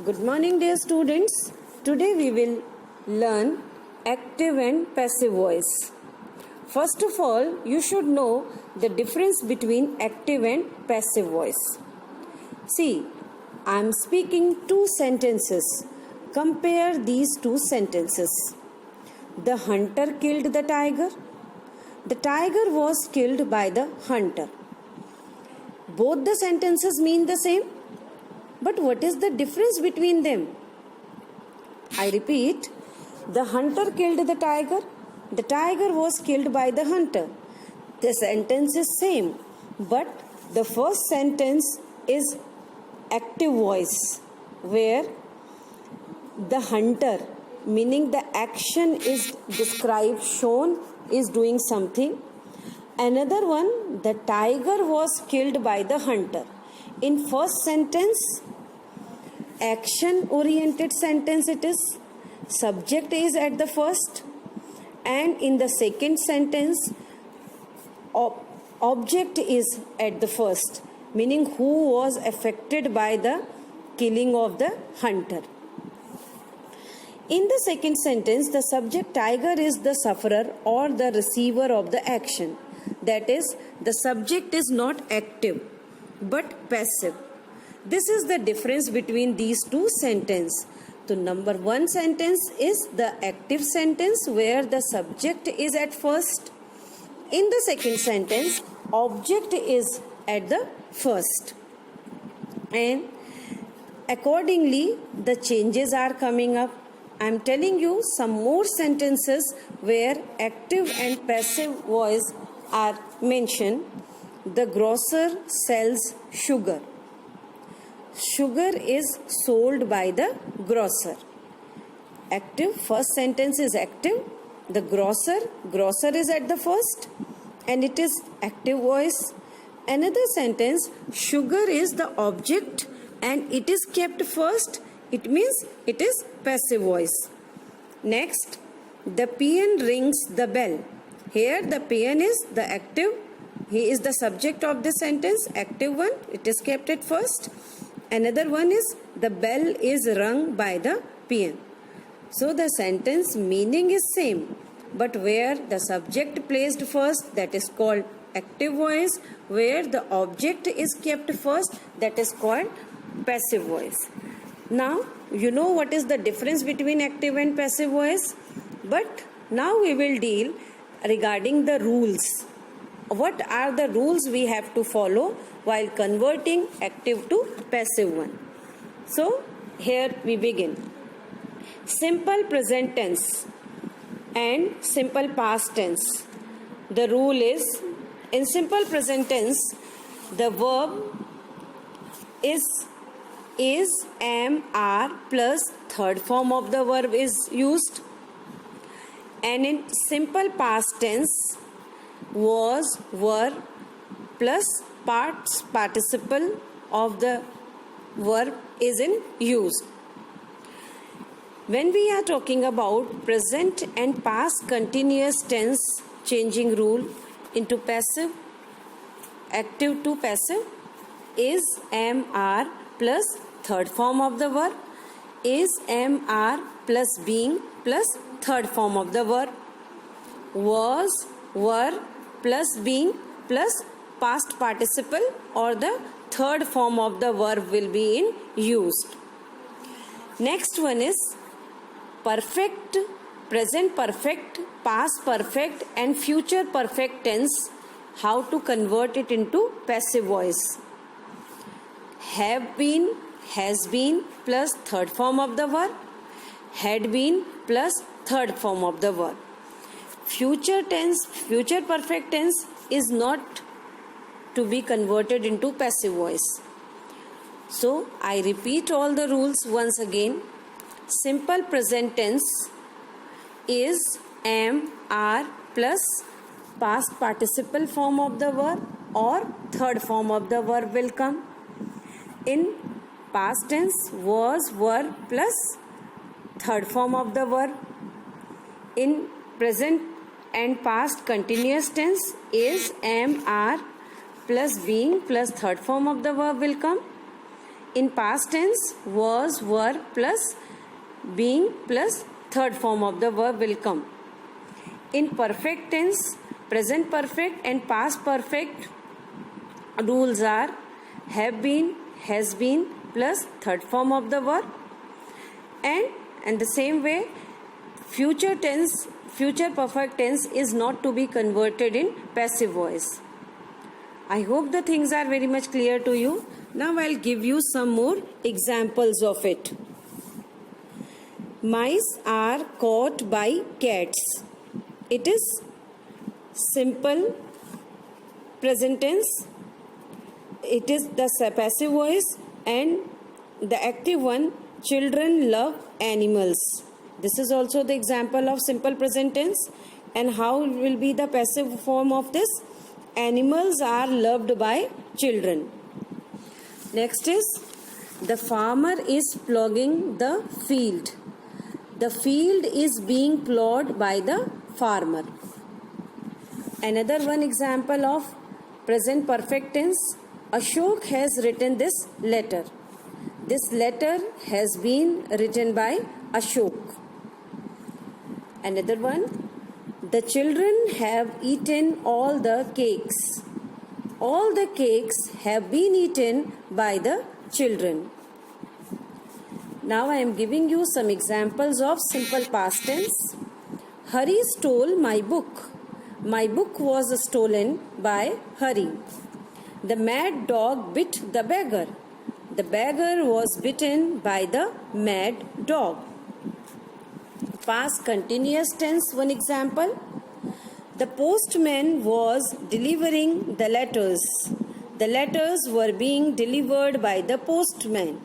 Good morning, dear students. Today we will learn active and passive voice. First of all, you should know the difference between active and passive voice. See, I am speaking two sentences. Compare these two sentences. The hunter killed the tiger. The tiger was killed by the hunter. Both the sentences mean the same. But what is the difference between them? I repeat, the hunter killed the tiger. The tiger was killed by the hunter. The sentence is same, but the first sentence is active voice, where the hunter, meaning the action is described, shown, is doing something. Another one, the tiger was killed by the hunter. In first sentence, action oriented sentence it is, subject is at the first, and in the second sentence object is at the first, meaning who was affected by the killing of the hunter. In the second sentence, the subject tiger is the sufferer or the receiver of the action. That is, the subject is not active but passive. This is the difference between these two sentences. The number one sentence is the active sentence where the subject is at first. In the second sentence, object is at the first. And accordingly, the changes are coming up. I am telling you some more sentences where active and passive voice are mentioned. The grocer sells sugar. Sugar is sold by the grocer. Active, first sentence is active. The grocer is at the first and it is active voice. Another sentence, sugar is the object and it is kept first. It means it is passive voice. Next, the peon rings the bell. Here the peon is the active. He is the subject of the sentence, active one. It is kept at first. Another one is the bell is rung by the peon. So the sentence meaning is same, but where the subject placed first, that is called active voice. Where the object is kept first, that is called passive voice. Now you know what is the difference between active and passive voice. But now we will deal regarding the rules. What are the rules we have to follow while converting active to passive one? So here we begin. Simple present tense and simple past tense. The rule is, in simple present tense, the verb is, am, are plus third form of the verb is used. And in simple past tense, was, were plus past participle of the verb is in use. When we are talking about present and past continuous tense changing rule into passive, active to passive, is, am, are plus third form of the verb, is, am, are plus being plus third form of the verb, was, were plus being plus past participle or the third form of the verb will be in used. Next one is perfect, present perfect, past perfect and future perfect tense. How to convert it into passive voice? Have been, has been plus third form of the verb, had been plus third form of the verb. Future tense, future perfect tense is not to be converted into passive voice. So I repeat all the rules once again. Simple present tense is, am, are plus past participle form of the verb or third form of the verb will come. In past tense, was, were plus third form of the verb. In present and past continuous tense, is, am, are plus being plus third form of the verb will come. In past tense, was, were plus being plus third form of the verb will come. In perfect tense, present perfect and past perfect rules are have been, has been plus third form of the verb. And in the same way, future tense, future perfect tense is not to be converted in passive voice. I hope the things are very much clear to you. Now I'll give you some more examples of it. Mice are caught by cats. It is simple present tense. It is the passive voice, and the active one, children love animals. This is also the example of simple present tense. And how will be the passive form of this? Animals are loved by children. Next is, the farmer is ploughing the field. The field is being ploughed by the farmer. Another one example of present perfect tense. Ashok has written this letter. This letter has been written by Ashok. Another one. The children have eaten all the cakes. All the cakes have been eaten by the children. Now I am giving you some examples of simple past tense. Hari stole my book. My book was stolen by Hari. The mad dog bit the beggar. The beggar was bitten by the mad dog. Past continuous tense, one example. The postman was delivering the letters. The letters were being delivered by the postman.